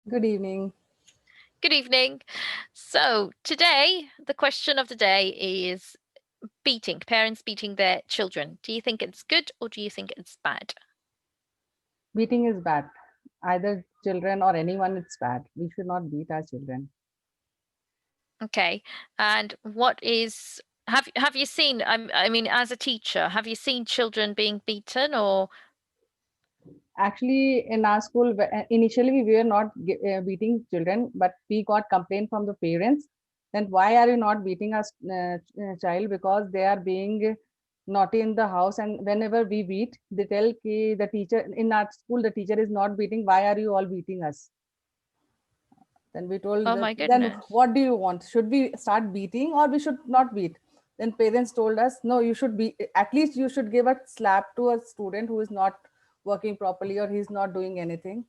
Good evening. Good evening. So, today, the question of the day is beating, parents beating their children. Do you think it's good or do you think it's bad? Beating is bad. Either children or anyone, it's bad. We should not beat our children. Okay. And what is have you seen I mean as a teacher, have you seen children being beaten or Actually, in our school, initially we were not beating children, but we got complaint from the parents. Then why are you not beating our child? Because they are being naughty in the house, and whenever we beat, they tell ki the teacher in our school the teacher is not beating. Why are you all beating us? Then we told oh that, my then goodness. what do you want? Should we start beating or we should not beat? Then parents told us, no, you should be, at least you should give a slap to a student who is not working properly or he's not doing anything.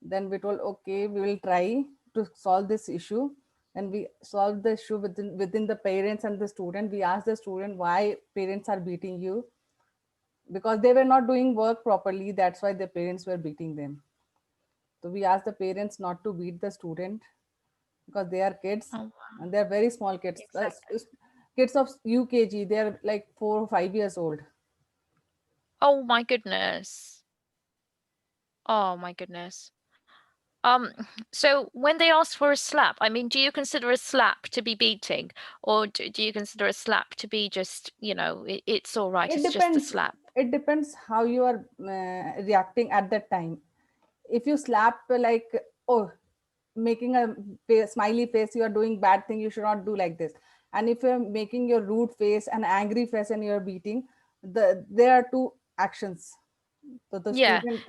Then we told, okay, we will try to solve this issue. And we solved the issue within the parents and the student. We asked the student why parents are beating you, because they were not doing work properly. That's why the parents were beating them. So we asked the parents not to beat the student because they are kids Oh, and they're very small kids. exactly. Kids of UKG, they're like 4 or 5 years old. Oh my goodness. Oh my goodness. So when they ask for a slap, I mean, do you consider a slap to be beating, or do you consider a slap to be just, it's all right, It it's just a depends. slap? It depends how you are reacting at that time. If you slap like, oh, making a smiley face, you are doing bad thing. You should not do like this. And if you're making your rude face and angry face and you're beating, there are two actions. So the Yeah, student,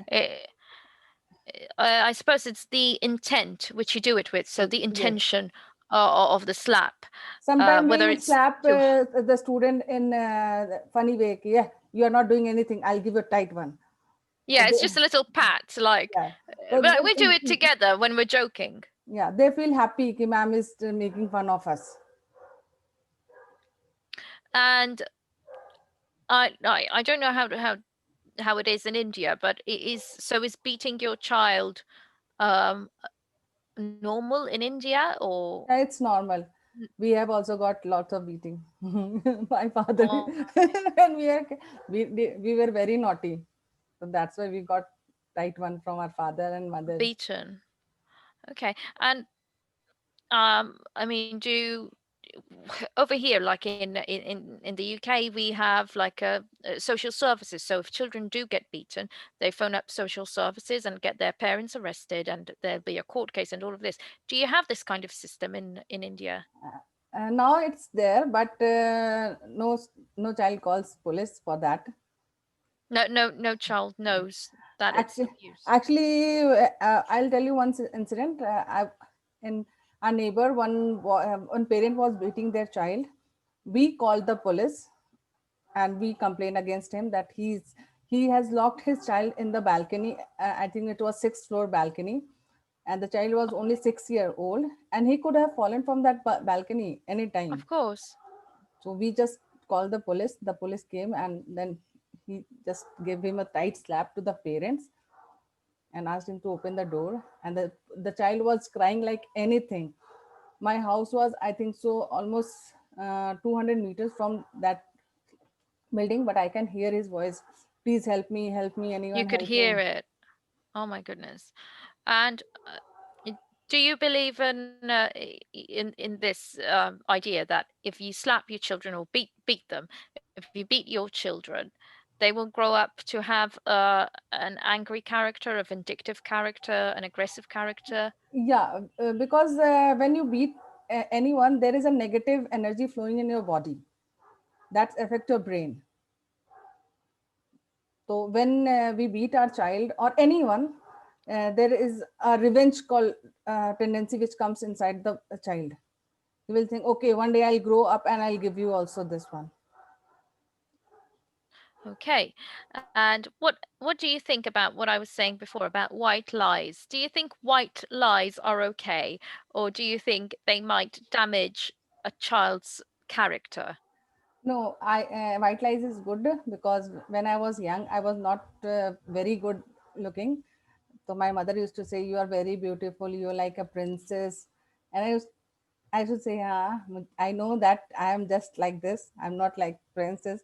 I suppose it's the intent which you do it with. So the yes. intention of the slap, Sometimes we whether will it's slap to, the student in funny way. Ki, yeah, you are not doing anything. I'll give you a tight one. So yeah, it's just a little pat, like, yeah, so but we do it together when we're joking. yeah, they feel happy ki ma'am is making fun of us. And I don't know how it is in India, but is beating your child um normal in India or Yeah, it's normal. We have also got lots of beating. My father, or when we were very naughty, so that's why we got tight one from our father and mother. beaten? Okay. And I mean, do over here, like in the UK, we have like a social services. So if children do get beaten, they phone up social services and get their parents arrested, and there'll be a court case and all of this. Do you have this kind of system in India? Now it's there, but no child calls police for that. No, no child knows that it's Actually, abuse. I'll tell you one incident. In our neighbor, one parent was beating their child. We called the police and we complained against him that he has locked his child in the balcony. I think it was sixth floor balcony, and the child was only 6 year old, and he could have fallen from that balcony anytime. Of course. So we just called the police. The police came and then he just gave him a tight slap to the parents and asked him to open the door. And the child was crying like anything. My house was, I think so, almost 200 meters from that building, but I can hear his voice. Please help me, You anyone could help me. hear it. Oh my goodness. And do you believe in this idea that if you slap your children or beat them, if you beat your children, they will grow up to have an angry character, a vindictive character, an aggressive character? Yeah, because when you beat anyone, there is a negative energy flowing in your body that affect your brain. So when we beat our child or anyone, there is a revenge call tendency which comes inside the child. He will think, okay, one day I'll grow up and I'll give you also this one. Okay. And what do you think about what I was saying before about white lies? Do you think white lies are okay, or do you think they might damage a child's character? No, I white lies is good because when I was young, I was not very good looking. So my mother used to say, "You are very beautiful. You're like a princess," and I should say, "Yeah, I know that I am just like this. I'm not like princess,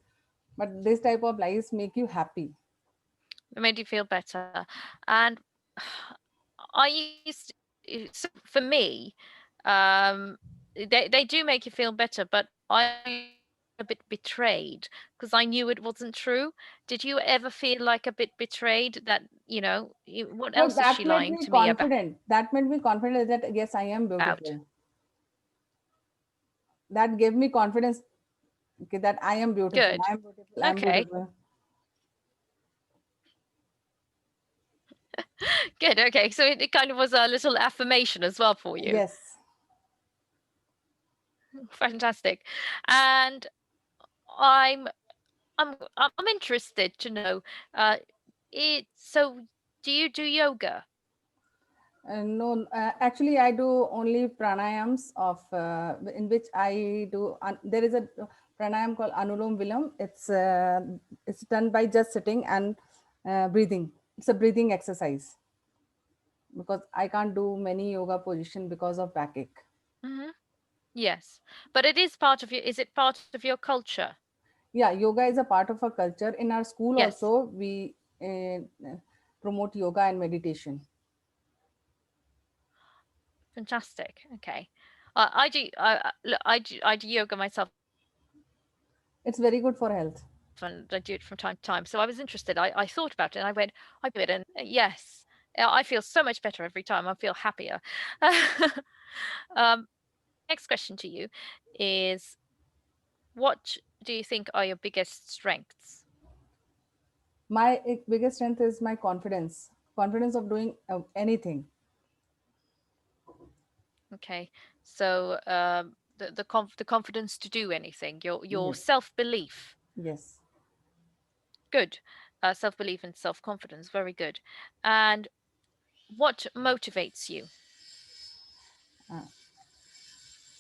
but this type of lies make you happy." It made you feel better. And I used so for me, um, they do make you feel better, but I used to feel a bit betrayed because I knew it wasn't true. Did you ever feel like a bit betrayed that, what No, else is that she made lying me to me about? confident. That made me confident that yes, I am beautiful. That gave me confidence, okay, that I am beautiful. Good. I am beautiful. I am Okay. beautiful. Good. Okay. So it kind of was a little affirmation as well for you. Yes. Fantastic. And I'm I'm interested to know. So do you do yoga? No, actually, I do only pranayams in which I do. There is a pranayam called Anulom Vilam. It's done by just sitting and breathing. It's a breathing exercise because I can't do many yoga position because of backache. Hmm. Yes, but it is part of your. Is it part of your culture? Yeah, yoga is a part of our culture. In our school Yes. also, we promote yoga and meditation. Fantastic. Okay. I do. Look, I do yoga myself, and I do it from time to time. So I was It's interested. very I good for thought health. about it, and I went, I do it, and yes, I feel so much better every time. I feel happier. My next question to you is, what do you think are your biggest strengths? My biggest strength is my confidence of doing anything. Okay, so the confidence to do anything, your Yes, self belief, yes. good, self belief and self confidence, very good. And what motivates you?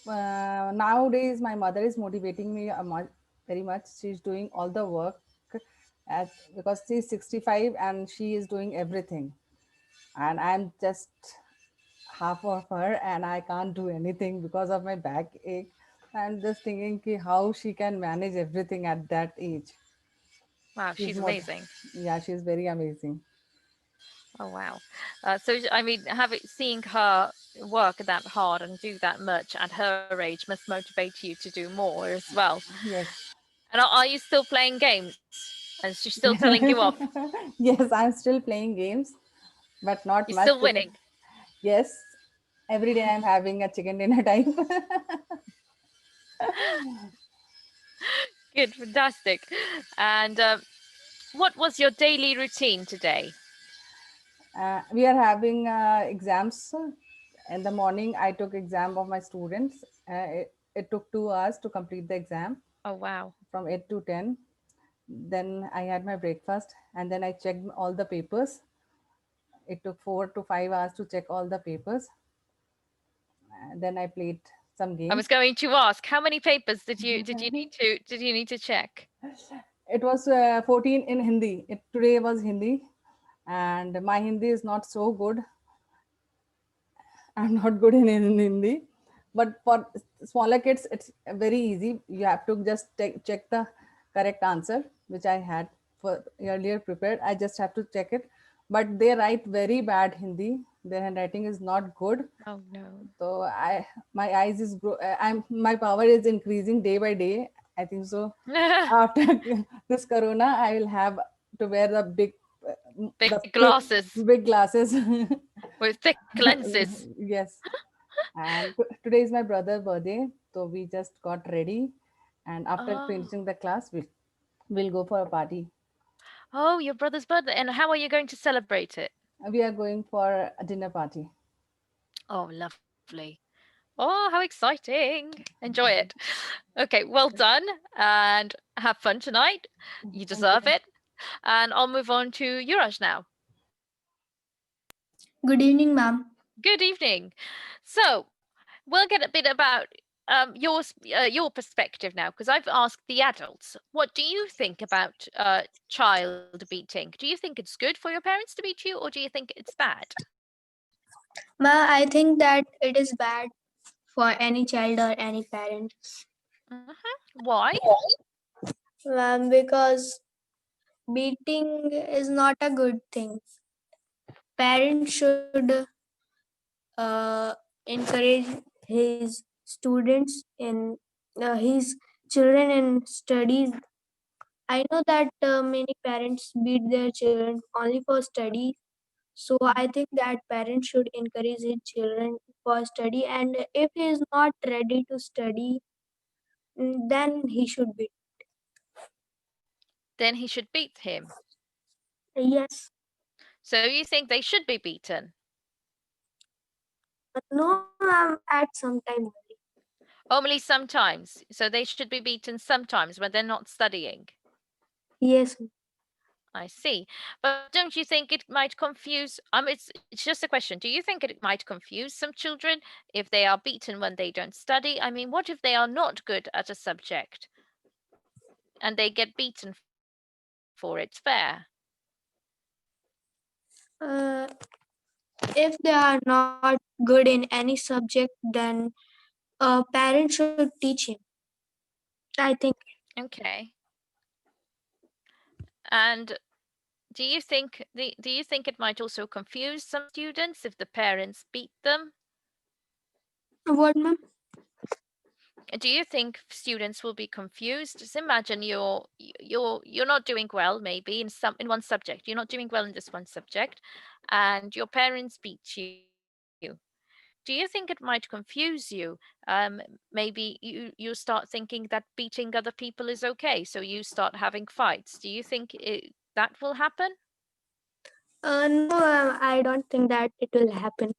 Nowadays, my mother is motivating me very much. She's doing all the work because she's 65 and she is doing everything. And I'm just half of her and I can't do anything because of my backache. I'm just thinking how she can manage everything at that age. Wow, She's she's more, amazing. yeah, she's very amazing. Oh wow. So I mean, seeing her work that hard and do that much at her age must motivate you to do more as well. Yes. And are you still playing games? And she's still telling you off? Yes, I'm still playing games, but You're not much. still winning? Yes, every day I'm having a chicken dinner time. Good, fantastic. And what was your daily routine today? We are having exams. In the morning, I took exam of my students. It took 2 hours to complete the exam Oh wow. from 8 to 10. Then I had my breakfast and then I checked all the papers. It took 4 to 5 hours to check all the papers. Then I played some I was games. going to ask, how many papers did you need to check? It was 14 in Hindi. Today was Hindi, and my Hindi is not so good. I'm not good in Hindi, but for smaller kids, it's very easy. You have to just check the correct answer, which I had for earlier prepared. I just have to check it, but they write very bad Hindi. Their handwriting is not good. Oh no. So my eyes is I'm my power is increasing day by day. I think so. After this corona, I will have to wear the Big the thick glasses big glasses. with thick lenses. Yes. And today is my brother's birthday, so we just got ready, and after Oh. finishing the class, we'll go for a party. Oh, your brother's birthday. And how are you going to celebrate it? We are going for a dinner party. Oh, lovely. Oh, how exciting. Enjoy it. Okay, well done and have fun tonight. You Thank deserve you. it. And I'll move on to Yuraj now. Good evening, ma'am. Good evening. So, we'll get a bit about your perspective now, because I've asked the adults. What do you think about child beating? Do you think it's good for your parents to beat you, or do you think it's bad? Ma, I think that it is bad for any child or any parent. Why? Because beating is not a good thing. Parents should encourage his students in his children in studies. I know that many parents beat their children only for study. So I think that parents should encourage his children for study, and if he is not ready to study, then he should be. Then he should beat him. Yes. So you think they should be beaten? No, at some time only. Only sometimes. So they should be beaten sometimes when they're not studying. Yes. I see. But don't you think it might confuse it's just a question. Do you think it might confuse some children if they are beaten when they don't study? I mean, what if they are not good at a subject and they get beaten for it? It's fair. Uh, if they are not good in any subject, then parents should teach him. I think. Okay. And do you think it might also confuse some students if the parents beat them? What, ma'am? Do you think students will be confused? Just imagine you're not doing well maybe in one subject. You're not doing well in this one subject and your parents beat you. Do you think it might confuse you? Maybe you start thinking that beating other people is okay, so you start having fights. Do you think that will happen? No, I don't think that it will happen.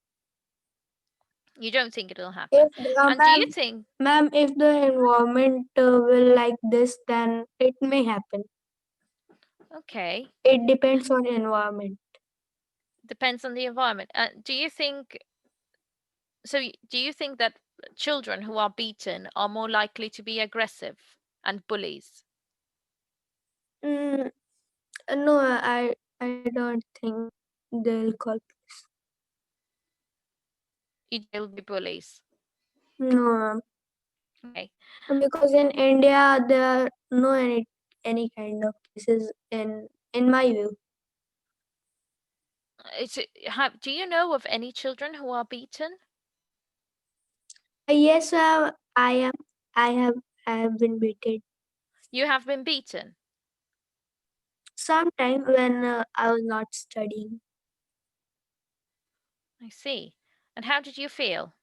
You don't think it'll happen. If And do you think ma'am, if the environment will like this, then it may happen. okay, It depends on environment. depends on the environment. Do you think that children who are beaten are more likely to be aggressive and bullies? Mm, no, I don't think they'll call. You think they'll be bullies? No, Okay. because in India there are no any kind of cases in my view. Do you know of any children who are beaten? Yes, I am. I have. I have been beaten. You have been beaten. Sometime when I was not studying, I see. And how did you feel?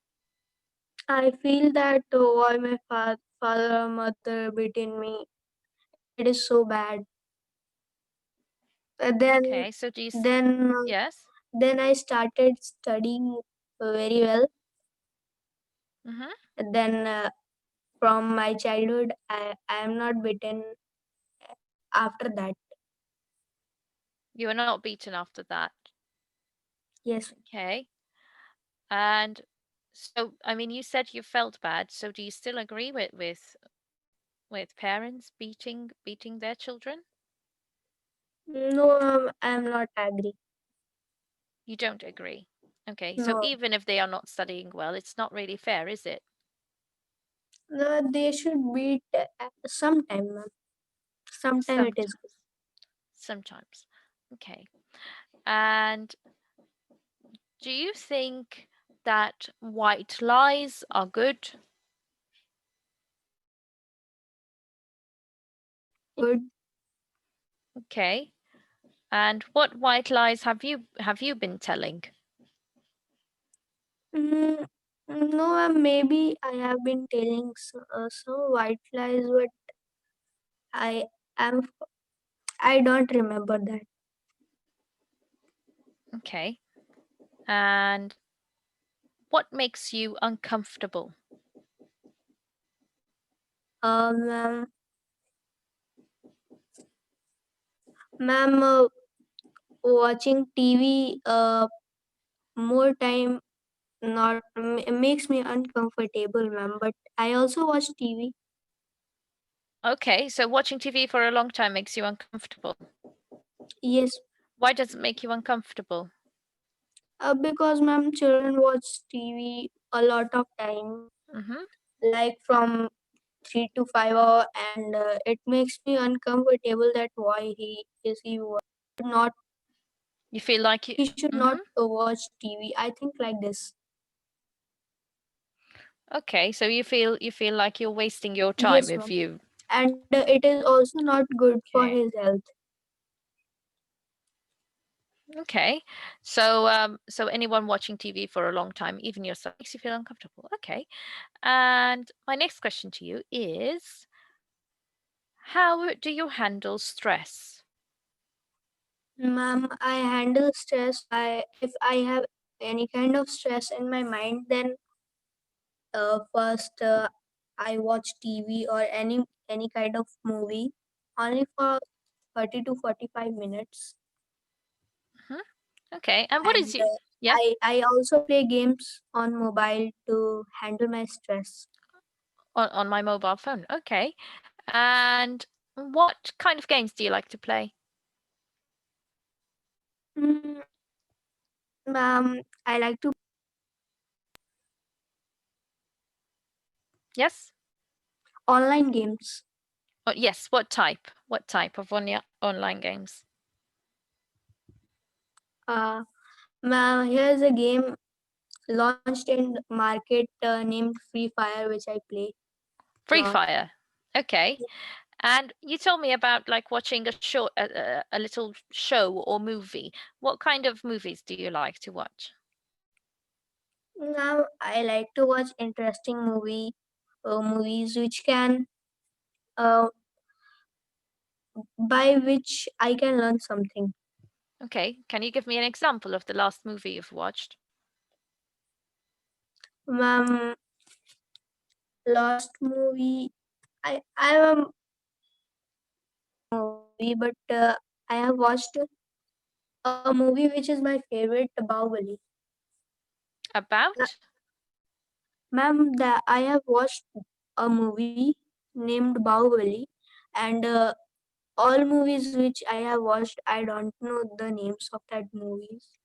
I feel that why my father or mother beating me. It is so bad. Then, Okay, so then, yes? then I started studying very well. Mm-hmm. Then, from my childhood, I am not beaten after that. You were not beaten after that. Yes. Okay. And so, I mean, you said you felt bad. So, do you still agree with parents beating their children? No, I am not agree. You don't agree. Okay. So, No, even if they are not studying well, it's not really fair, is it? no, they should beat sometime, ma'am. Sometime it is good. Sometimes. Sometimes. Okay. And do you think that white lies are good? Good. Okay. And what white lies have you been telling? Mm, no, maybe I have been telling some white lies, but I am I don't remember that. Okay. And what makes you uncomfortable? Ma'am, ma'am, watching TV more time not makes me uncomfortable, ma'am. But I also watch TV. Okay, so watching TV for a long time makes you uncomfortable. Yes, Why does it make you uncomfortable? because ma'am, children watch TV a lot of time, Mm-hmm. like from 3 to 5 hours, and it makes me uncomfortable. That why he not You feel like you. he should not Mm-hmm. watch TV. I think like this. Okay, so you feel like you're wasting your time Yes, if ma'am. you. And it is also not good for Okay. his health. Okay. So anyone watching TV for a long time, even yourself, makes you feel uncomfortable. Okay. And my next question to you is, how do you handle stress? Ma'am, I handle stress by if I have any kind of stress in my mind, then first I watch TV or any kind of movie only for 30 to 45 minutes, Mhm. Okay. And what is and you? Yeah, I also play games on mobile to handle my stress. on my mobile phone. Okay. And what kind of games do you like to play? Mm, ma'am, I like to Yes. online games. Oh, yes. What type? What type of online games? Uh, ma'am, here's a game launched in market named Free Fire, which I play a Free lot. Fire. Okay. And you told me about like watching a little show or movie. What kind of movies do you like to watch? Now I like to watch interesting movies which can uh, by which I can learn something. Okay. Can you give me an example of the last movie you've watched? Ma'am, last movie I have a movie, but I have watched a movie which is my favorite, Bahubali. Uh, About? Ma'am, that I have watched a movie named Bahubali, and all movies which I have watched, I don't know the names of that movies.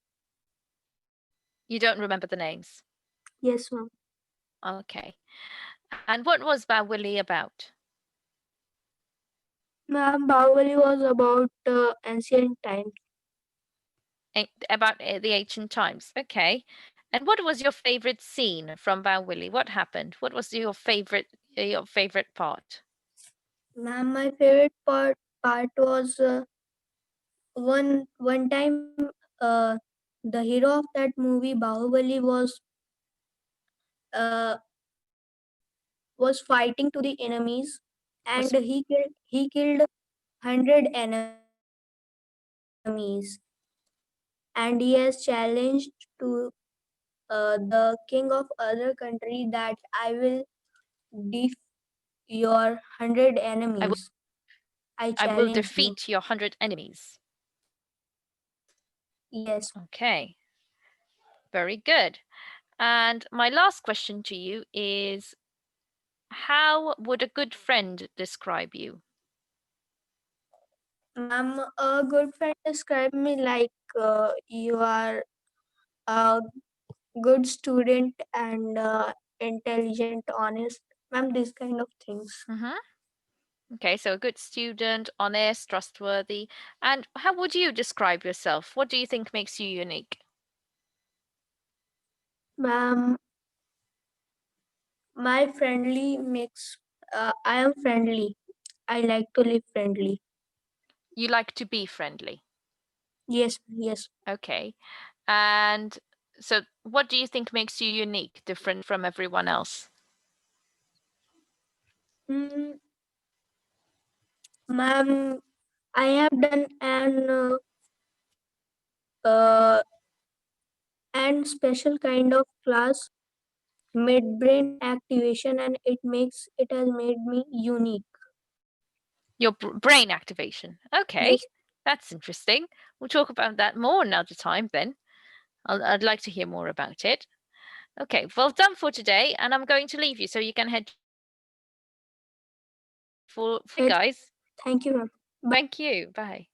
You don't remember the names. Yes, ma'am. Okay. And what was Bawili about? Ma'am, Bahubali was about ancient times. About the ancient times. Okay. And what was your favorite scene from Bawili? What happened? What was your favorite part? Ma'am, my favorite part was one time the hero of that movie Bahubali uh, was fighting to the enemies, and Was he killed 100 enemies, and he has challenged to the king of other country that I will defeat your 100 I will enemies. I I will challenge you. defeat your 100 enemies. Yes. Okay. Very good. And my last question to you is, how would a good friend describe you? Ma'am, a good friend describe me like you are a good student and intelligent, honest. Ma'am, this kind of things. Hmm. Okay, so a good student, honest, trustworthy. And how would you describe yourself? What do you think makes you unique? Ma'am, my friendly makes, I am friendly. I like to live friendly. You like to be friendly. Yes, yes. Okay. And so what do you think makes you unique, different from everyone else? Mm, ma'am, I have done uh, an special kind of class mid brain activation, and it has made me unique. Your brain activation. Okay. Yes. That's interesting. We'll talk about that more another time then. I'd like to hear more about it. Okay, well done for today, and I'm going to leave you so you can head to your class. Bye, guys. Thank you, ma'am. Bye. Thank you. Bye.